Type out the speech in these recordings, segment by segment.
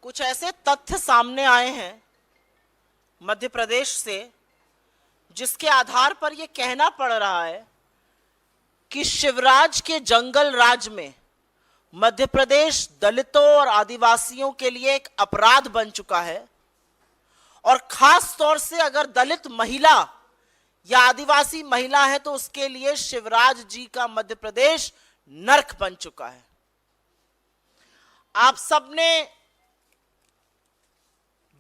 कुछ ऐसे तथ्य सामने आए हैं मध्य प्रदेश से जिसके आधार पर यह कहना पड़ रहा है कि शिवराज के जंगल राज में मध्य प्रदेश दलितों और आदिवासियों के लिए एक अपराध बन चुका है। और खास तौर से अगर दलित महिला या आदिवासी महिला है तो उसके लिए शिवराज जी का मध्य प्रदेश नर्क बन चुका है। आप सबने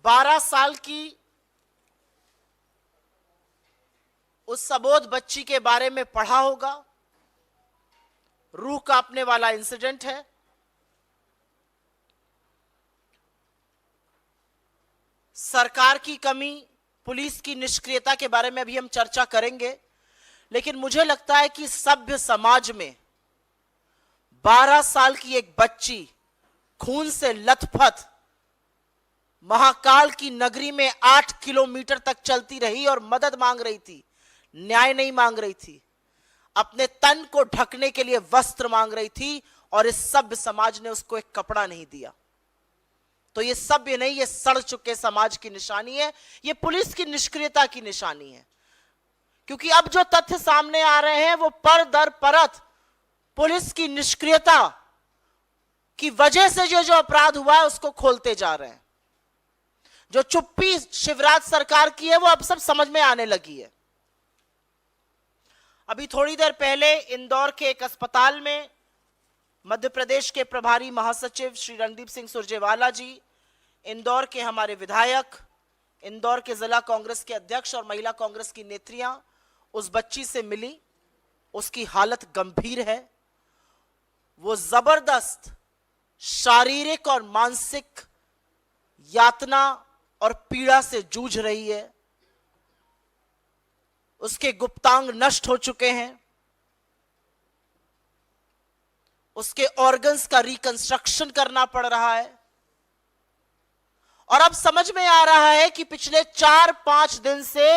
12 साल की उस सबोध बच्ची के बारे में पढ़ा होगा। रूह कांपने वाला इंसिडेंट है। सरकार की कमी, पुलिस की निष्क्रियता के बारे में अभी हम चर्चा करेंगे, लेकिन मुझे लगता है कि सभ्य समाज में 12 साल की एक बच्ची खून से लथपथ महाकाल की नगरी में 8 किलोमीटर तक चलती रही और मदद मांग रही थी, न्याय नहीं मांग रही थी, अपने तन को ढकने के लिए वस्त्र मांग रही थी और इस सभ्य समाज ने उसको एक कपड़ा नहीं दिया। तो ये सभ्य नहीं, ये सड़ चुके समाज की निशानी है, ये पुलिस की निष्क्रियता की निशानी है। क्योंकि अब जो तथ्य सामने आ रहे हैं वो पर दर परत पुलिस की निष्क्रियता की वजह से जो अपराध हुआ है उसको खोलते जा रहे हैं। जो चुप्पी शिवराज सरकार की है वो अब सब समझ में आने लगी है। अभी थोड़ी देर पहले इंदौर के एक अस्पताल में मध्य प्रदेश के प्रभारी महासचिव श्री रणदीप सिंह सुरजेवाला जी, इंदौर के हमारे विधायक, इंदौर के जिला कांग्रेस के अध्यक्ष और महिला कांग्रेस की नेत्रियां उस बच्ची से मिली। उसकी हालत गंभीर है। वो जबरदस्त शारीरिक और मानसिक यातना और पीड़ा से जूझ रही है। उसके गुप्तांग नष्ट हो चुके हैं। उसके ऑर्गन्स का रिकंस्ट्रक्शन करना पड़ रहा है। और अब समझ में आ रहा है कि पिछले 4-5 दिन से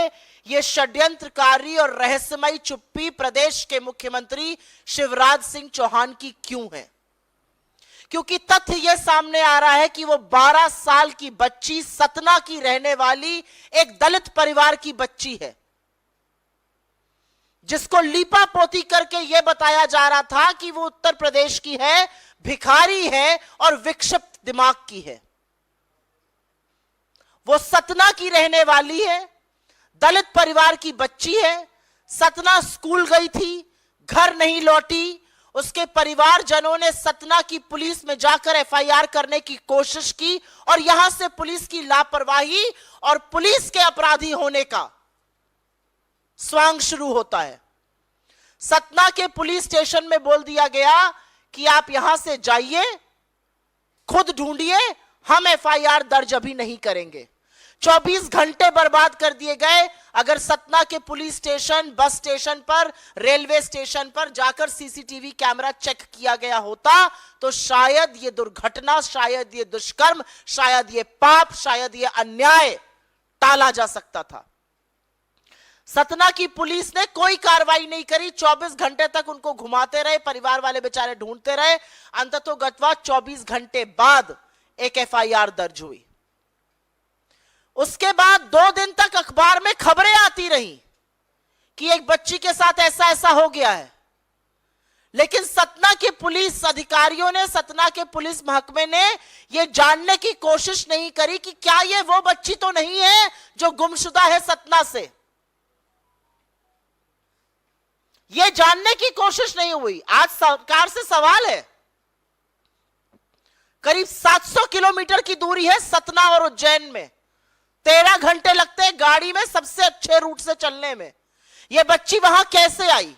यह षड्यंत्रकारी और रहस्यमयी चुप्पी प्रदेश के मुख्यमंत्री शिवराज सिंह चौहान की क्यों है। क्योंकि तथ्य यह सामने आ रहा है कि वो 12 साल की बच्ची, सतना की रहने वाली एक दलित परिवार की बच्ची है, जिसको लीपा पोती करके यह बताया जा रहा था कि वो उत्तर प्रदेश की है, भिखारी है और विक्षिप्त दिमाग की है। वो सतना की रहने वाली है, दलित परिवार की बच्ची है। सतना स्कूल गई थी, घर नहीं लौटी। उसके परिवारजनों ने सतना की पुलिस में जाकर एफआईआर करने की कोशिश की और यहां से पुलिस की लापरवाही और पुलिस के अपराधी होने का स्वांग शुरू होता है। सतना के पुलिस स्टेशन में बोल दिया गया कि आप यहां से जाइए, खुद ढूंढिए, हम एफआईआर दर्ज अभी नहीं करेंगे। 24 घंटे बर्बाद कर दिए गए। अगर सतना के पुलिस स्टेशन, बस स्टेशन पर, रेलवे स्टेशन पर जाकर सीसीटीवी कैमरा चेक किया गया होता तो शायद ये दुर्घटना, शायद ये दुष्कर्म, शायद ये पाप, शायद ये अन्याय टाला जा सकता था। सतना की पुलिस ने कोई कार्रवाई नहीं करी। 24 घंटे तक उनको घुमाते रहे, परिवार वाले बेचारे ढूंढते रहे। अंततोगत्वा 24 घंटे बाद एक एफआईआर दर्ज हुई। उसके बाद 2 दिन तक अखबार में खबरें आती रही कि एक बच्ची के साथ ऐसा ऐसा हो गया है। लेकिन सतना के पुलिस अधिकारियों ने, सतना के पुलिस महकमे ने यह जानने की कोशिश नहीं करी कि क्या यह वो बच्ची तो नहीं है जो गुमशुदा है सतना से। यह जानने की कोशिश नहीं हुई। आज सरकार से सवाल है, करीब 700 किलोमीटर की दूरी है सतना और उज्जैन में, 13 घंटे लगते हैं गाड़ी में सबसे अच्छे रूट से चलने में। यह बच्ची वहां कैसे आई?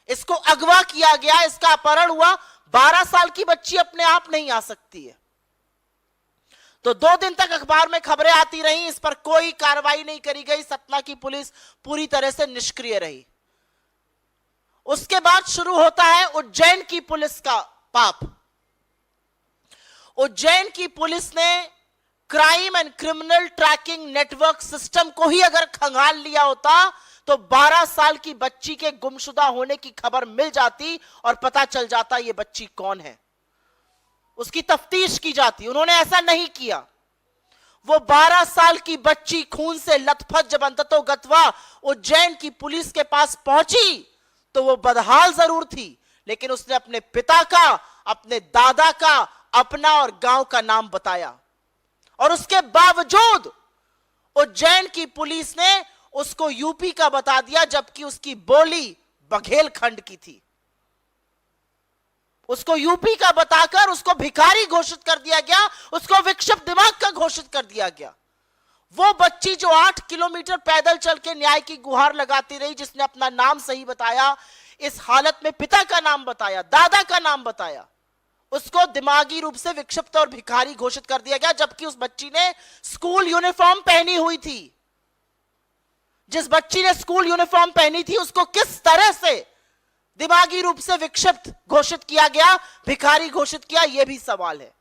इसको अगवा किया गया, इसका अपहरण हुआ। 12 साल की बच्ची अपने आप नहीं आ सकती है। तो 2 दिन तक अखबार में खबरें आती रहीं, इस पर कोई कार्रवाई नहीं करी गई। सतना की पुलिस पूरी तरह से निष्क्रिय रही। उसके बाद शुरू होता है उज्जैन की पुलिस का पाप। उज्जैन की पुलिस ने crime and criminal tracking network system को ही अगर खंगाल लिया होता तो 12 साल की बच्ची के गुमशुदा होने की खबर मिल जाती और पता चल जाता ये बच्ची कौन है। उसकी तफ्तीश की जाती। उन्होंने ऐसा नहीं किया। वो 12 साल की बच्ची खून से लथपथ जब अंततोगत्वा उज्जैन की पुलिस के पास पहुंची तो वो बदहाल जरूर थी, लेकिन उसने अपने पिता का, अपने दादा का, अपना और गांव का नाम बताया। और उसके बावजूद उज्जैन की पुलिस ने उसको यूपी का बता दिया, जबकि उसकी बोली बघेलखंड की थी। उसको यूपी का बताकर उसको भिखारी घोषित कर दिया गया, उसको विक्षिप्त दिमाग का घोषित कर दिया गया। वो बच्ची जो 8 किलोमीटर पैदल चल के न्याय की गुहार लगाती रही, जिसने अपना नाम सही बताया, इस हालत में पिता का नाम बताया, दादा का नाम बताया, उसको दिमागी रूप से विक्षिप्त और भिखारी घोषित कर दिया गया। जबकि उस बच्ची ने स्कूल यूनिफॉर्म पहनी हुई थी। जिस बच्ची ने स्कूल यूनिफॉर्म पहनी थी उसको किस तरह से दिमागी रूप से विक्षिप्त घोषित किया गया, भिखारी घोषित किया, यह भी सवाल है।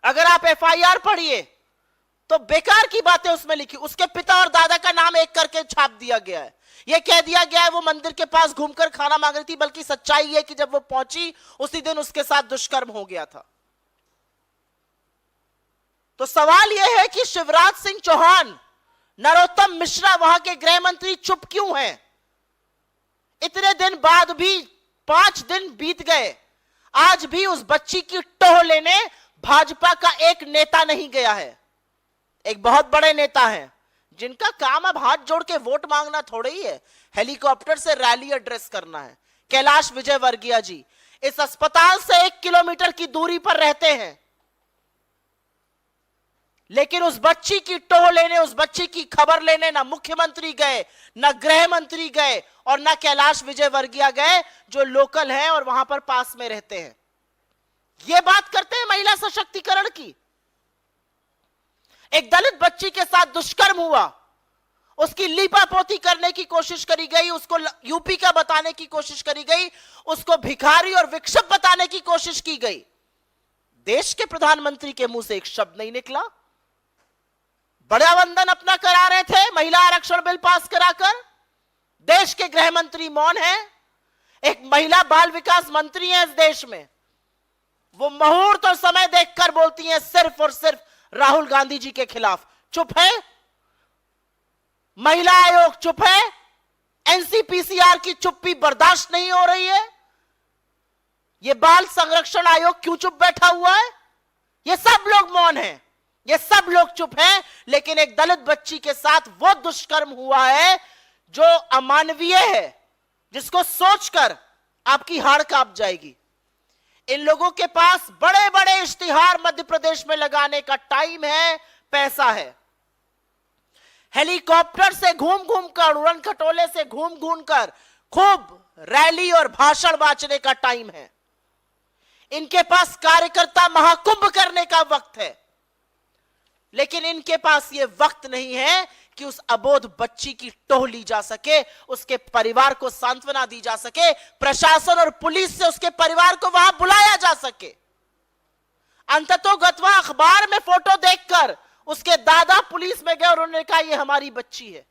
अगर आप एफआईआर पढ़िए तो बेकार की बातें उसमें लिखी। उसके पिता और दादा का नाम एक करके छाप दिया गया है। यह कह दिया गया है वो मंदिर के पास घूमकर खाना मांग रही थी, बल्कि सच्चाई है कि जब वो पहुंची उसी दिन उसके साथ दुष्कर्म हो गया था। तो सवाल यह है कि शिवराज सिंह चौहान, नरोत्तम मिश्रा, वहां के गृह मंत्री चुप क्यों हैं? इतने दिन बाद भी 5 दिन बीत गए, आज भी उस बच्ची की टोह लेने भाजपा का एक नेता नहीं गया है। एक बहुत बड़े नेता हैं जिनका काम अब हाथ जोड़ के वोट मांगना थोड़ा ही है, हेलीकॉप्टर से रैली एड्रेस करना है। कैलाश विजयवर्गीय जी इस अस्पताल से 1 किलोमीटर की दूरी पर रहते हैं, लेकिन उस बच्ची की टोह लेने, उस बच्ची की खबर लेने ना मुख्यमंत्री गए, ना गृह मंत्री गए और ना कैलाश विजयवर्गीय गए, जो लोकल हैं और वहां पर पास में रहते हैं। यह बात करते हैं महिला सशक्तिकरण की। एक दलित बच्ची के साथ दुष्कर्म हुआ, उसकी लीपापोती करने की कोशिश करी गई, उसको यूपी का बताने की कोशिश करी गई, उसको भिखारी और विक्षिप्त बताने की कोशिश की गई। देश के प्रधानमंत्री के मुंह से एक शब्द नहीं निकला। बड़ा वंदन अपना करा रहे थे महिला आरक्षण बिल पास कराकर, देश के गृह मंत्री मौन है। एक महिला बाल विकास मंत्री है इस देश में, वो मुहूर्त और समय देखकर बोलती हैं सिर्फ और सिर्फ राहुल गांधी जी के खिलाफ। चुप है। महिला आयोग चुप है। एनसीपीसीआर की चुप्पी बर्दाश्त नहीं हो रही है। यह बाल संरक्षण आयोग क्यों चुप बैठा हुआ है? ये सब लोग मौन हैं, ये सब लोग चुप हैं। लेकिन एक दलित बच्ची के साथ वो दुष्कर्म हुआ है जो अमानवीय है, जिसको सोचकर आपकी हाड़ कांप जाएगी। इन लोगों के पास बड़े बड़े इश्तिहार मध्य प्रदेश में लगाने का टाइम है, पैसा है। हेलीकॉप्टर से घूम घूम कर, उड़न खटोले से घूम घूम कर खूब रैली और भाषण बांटने का टाइम है। इनके पास कार्यकर्ता महाकुंभ करने का वक्त है, लेकिन इनके पास यह वक्त नहीं है कि उस अबोध बच्ची की टोह ली जा सके, उसके परिवार को सांत्वना दी जा सके, प्रशासन और पुलिस से उसके परिवार को वहां बुलाया जा सके। अंततोगत्वा अखबार में फोटो देखकर उसके दादा पुलिस में गए और उन्होंने कहा यह हमारी बच्ची है।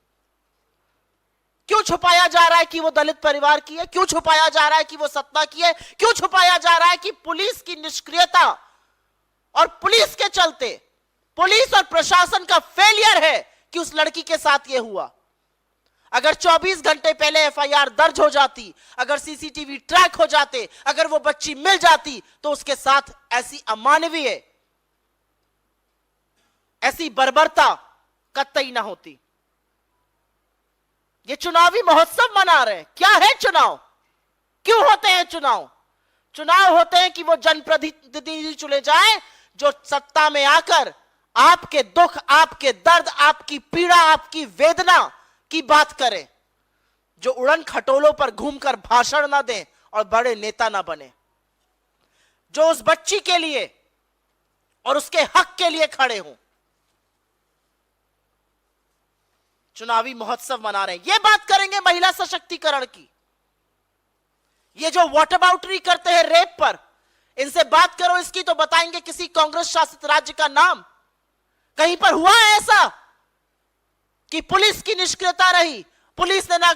क्यों छुपाया जा रहा है कि वो दलित परिवार की है? क्यों छुपाया जा रहा है कि वो सतना की है? क्यों छुपाया जा रहा है कि पुलिस की निष्क्रियता और पुलिस के चलते, पुलिस और प्रशासन का फेलियर है कि उस लड़की के साथ यह हुआ? अगर 24 घंटे पहले एफआईआर दर्ज हो जाती, अगर सीसीटीवी ट्रैक हो जाते, अगर वो बच्ची मिल जाती, तो उसके साथ ऐसी अमानवीय, ऐसी बर्बरता कतई ना होती। ये चुनावी महोत्सव मना रहे हैं। क्या है चुनाव? क्यों होते हैं चुनाव? चुनाव होते हैं कि वो जनप्रतिनिधि चुने जाएं जो सत्ता में आकर आपके दुख, आपके दर्द, आपकी पीड़ा, आपकी वेदना की बात करें, जो उड़न खटोलों पर घूमकर भाषण ना दें और बड़े नेता ना बने, जो उस बच्ची के लिए और उसके हक के लिए खड़े हों। चुनावी महोत्सव मना रहे हैं। ये बात करेंगे महिला सशक्तिकरण की। ये जो व्हाटअबाउटरी करते हैं रेप पर, इनसे बात करो इसकी तो बताएंगे किसी कांग्रेस शासित राज्य का नाम। कहीं पर हुआ है ऐसा कि पुलिस की निष्क्रियता रही, पुलिस ने ना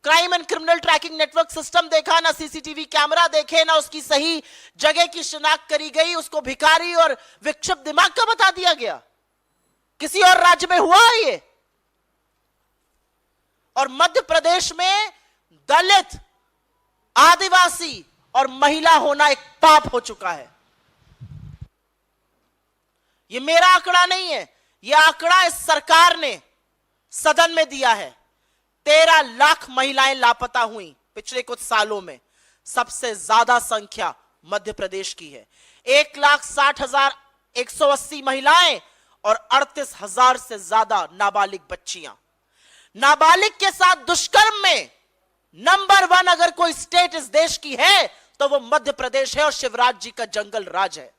crime and criminal tracking network system देखा, ना सीसीटीवी कैमरा देखे, ना उसकी सही जगह की शिनाख्त करी गई, उसको भिखारी और विक्षिप्त दिमाग का बता दिया गया। किसी और राज्य में हुआ है ये? और मध्य प्रदेश में दलित, आदिवासी और महिला होना एक पाप हो चुका है। ये मेरा आंकड़ा नहीं है, यह आंकड़ा इस सरकार ने सदन में दिया है। 13 लाख महिलाएं लापता हुई पिछले कुछ सालों में। सबसे ज्यादा संख्या मध्य प्रदेश की है। 1,60,180 महिलाएं और 38,000 से ज्यादा नाबालिग बच्चियां। नाबालिग के साथ दुष्कर्म में नंबर 1 अगर कोई स्टेट इस देश की है तो वो मध्य प्रदेश है और शिवराज जी का जंगल राज है।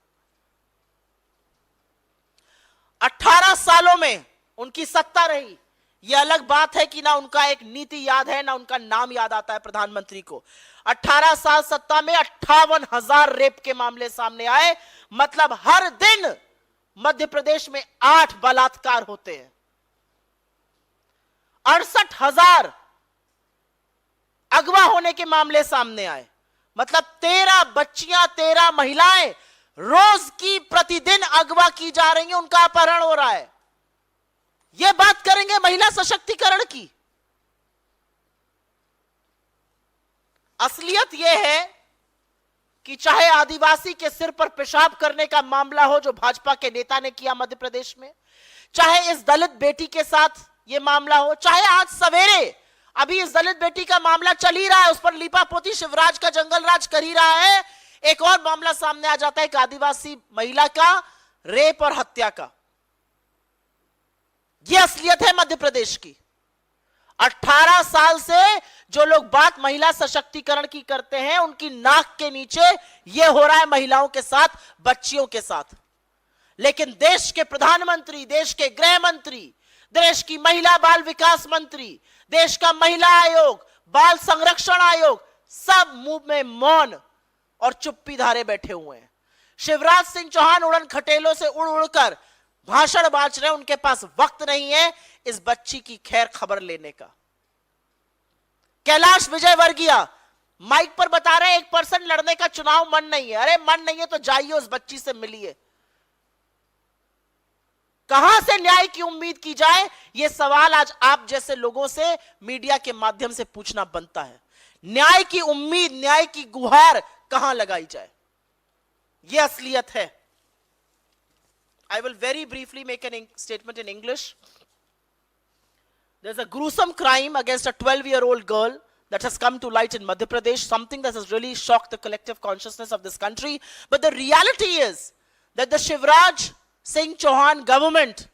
18 सालों में उनकी सत्ता रही। यह अलग बात है कि ना उनका एक नीति याद है, ना उनका नाम याद आता है प्रधानमंत्री को। 18 साल सत्ता में 58,000 रेप के मामले सामने आए। मतलब हर दिन मध्य प्रदेश में 8 बलात्कार होते हैं। 68,000 अगवा होने के मामले सामने आए। मतलब 13 बच्चियां, 13 महिलाएं रोज की प्रतिदिन अगवा की जा रही हैं, उनका अपहरण हो रहा है। यह बात करेंगे महिला सशक्तिकरण की। असलियत यह है कि चाहे आदिवासी के सिर पर पेशाब करने का मामला हो जो भाजपा के नेता ने किया मध्य प्रदेश में, चाहे इस दलित बेटी के साथ यह मामला हो, चाहे आज सवेरे अभी इस दलित बेटी का मामला चल ही रहा है, उस पर लीपापोती शिवराज का जंगल राज कर ही रहा है, एक और मामला सामने आ जाता है एक आदिवासी महिला का रेप और हत्या का। यह असलियत है मध्य प्रदेश की। 18 साल से जो लोग बात महिला सशक्तिकरण की करते हैं, उनकी नाक के नीचे यह हो रहा है महिलाओं के साथ, बच्चियों के साथ। लेकिन देश के प्रधानमंत्री, देश के गृह मंत्री, देश की महिला बाल विकास मंत्री, देश का महिला आयोग, बाल संरक्षण आयोग, सब मुंह में मौन और चुप्पी धारे बैठे हुए हैं। शिवराज सिंह चौहान उड़न खटेलों से उड़ उड़कर भाषण बांट रहे हैं, उनके पास वक्त नहीं है इस बच्ची की खैर खबर लेने का। कैलाश विजयवर्गीय माइक पर बता रहे हैं 1% लड़ने का चुनाव मन नहीं है। अरे मन नहीं है तो जाइए उस बच्ची से मिलिए। कहां से न्याय की उम्मीद की जाए, यह सवाल आज आप जैसे लोगों से मीडिया के माध्यम से पूछना बनता है। न्याय की उम्मीद, न्याय की गुहार कहां लगाई जाए, यह असलियत है। I will very briefly make a statement in English. There's a gruesome crime against a 12-year-old girl that has come to light in Madhya Pradesh, something that has really shocked the collective consciousness of this country. But the reality is that the Shivraj Singh Chauhan government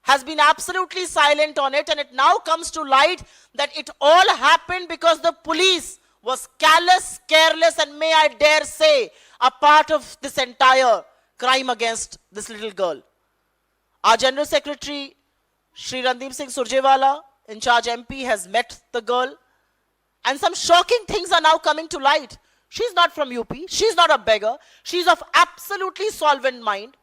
has been absolutely silent on it, and it now comes to light that it all happened because the police was callous, careless, and may I dare say, a part of this entire crime against this little girl. Our General Secretary, Shri Randeep Singh Surjewala, in charge MP, has met the girl, and some shocking things are now coming to light. She's not from UP, she's not a beggar, she's of absolutely solvent mind,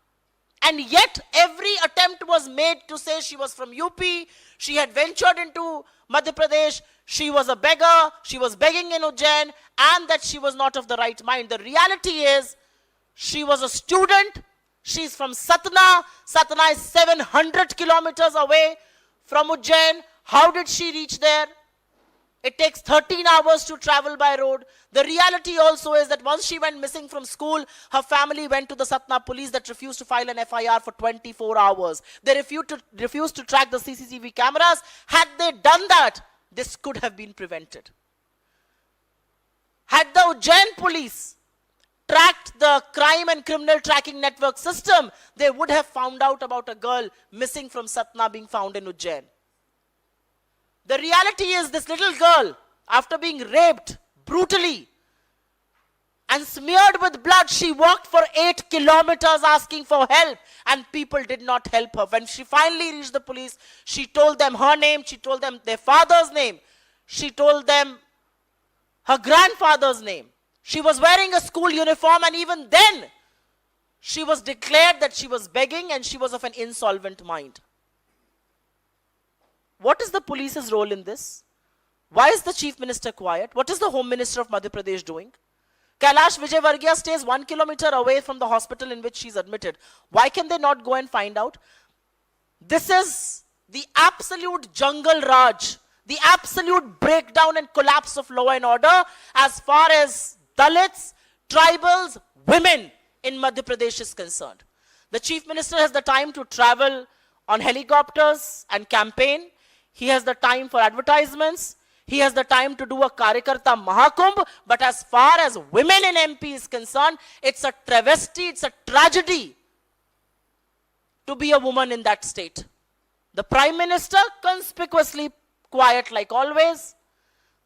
and yet every attempt was made to say she was from UP, she had ventured into Madhya Pradesh, she was a beggar, she was begging in Ujjain, and that she was not of the right mind. The reality is, she was a student. She's from Satna. Satna is 700 kilometers away from Ujjain. How did she reach there? It takes 13 hours to travel by road. The reality also is that once she went missing from school, her family went to the Satna police that refused to file an FIR for 24 hours. They refused to track the CCTV cameras. Had they done that, this could have been prevented. Had the Ujjain police tracked the crime and criminal tracking network system, they would have found out about a girl missing from Satna being found in Ujjain. The reality is this little girl, after being raped brutally and smeared with blood, she walked for 8 kilometers asking for help, and people did not help her. When she finally reached the police, she told them her name, she told them their father's name, she told them her grandfather's name. She was wearing a school uniform, and even then, she was declared that she was begging and she was of an insolvent mind. What is the police's role in this? Why is the chief minister quiet? What is the home minister of Madhya Pradesh doing? Kailash Vijayvargiya stays 1 kilometer away from the hospital in which she's admitted. Why can they not go and find out? This is the absolute jungle raj, the absolute breakdown and collapse of law and order as far as Dalits, tribals, women in Madhya Pradesh is concerned. The chief minister has the time to travel on helicopters and campaign. He has the time for advertisements. He has the time to do a Karyakarta Mahakumbh, but as far as women in MP is concerned, it's a travesty, it's a tragedy to be a woman in that state. The Prime Minister, conspicuously quiet like always.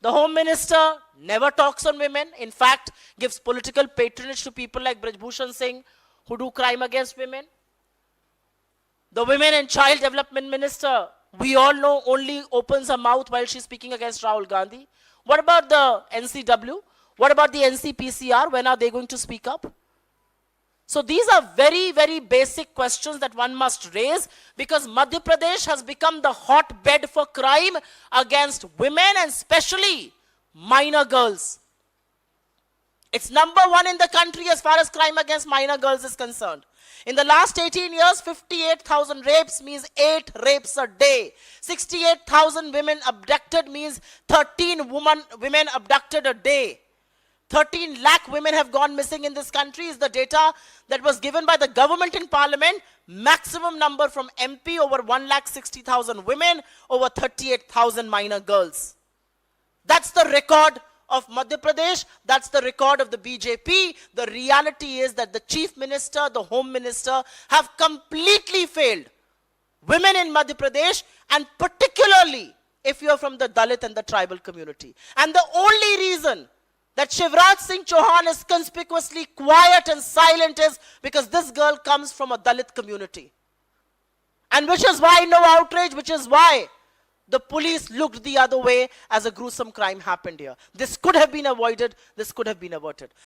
The Home Minister never talks on women. In fact, gives political patronage to people like Braj Bhushan Singh who do crime against women. The Women and Child Development Minister, we all know, only opens her mouth while she's speaking against Rahul Gandhi. What about the NCW? What about the NCPCR? When are they going to speak up? So these are very, very basic questions that one must raise, because Madhya Pradesh has become the hotbed for crime against women and especially minor girls. It's number one in the country as far as crime against minor girls is concerned. In the last 18 years, 58,000 rapes means 8 rapes a day. 68,000 women abducted means 13 women abducted a day. 13 lakh women have gone missing in this country is the data that was given by the government in parliament. Maximum number from MP, over 1,60,000 women, over 38,000 minor girls. That's the record of Madhya Pradesh. That's the record of the BJP. The reality is that the chief minister, the home minister have completely failed women in Madhya Pradesh, and particularly if you're from the Dalit and the tribal community. And the only reason that Shivraj Singh Chauhan is conspicuously quiet and silent is because this girl comes from a Dalit community. And which is why no outrage, which is why the police looked the other way as a gruesome crime happened here. This could have been avoided. This could have been averted.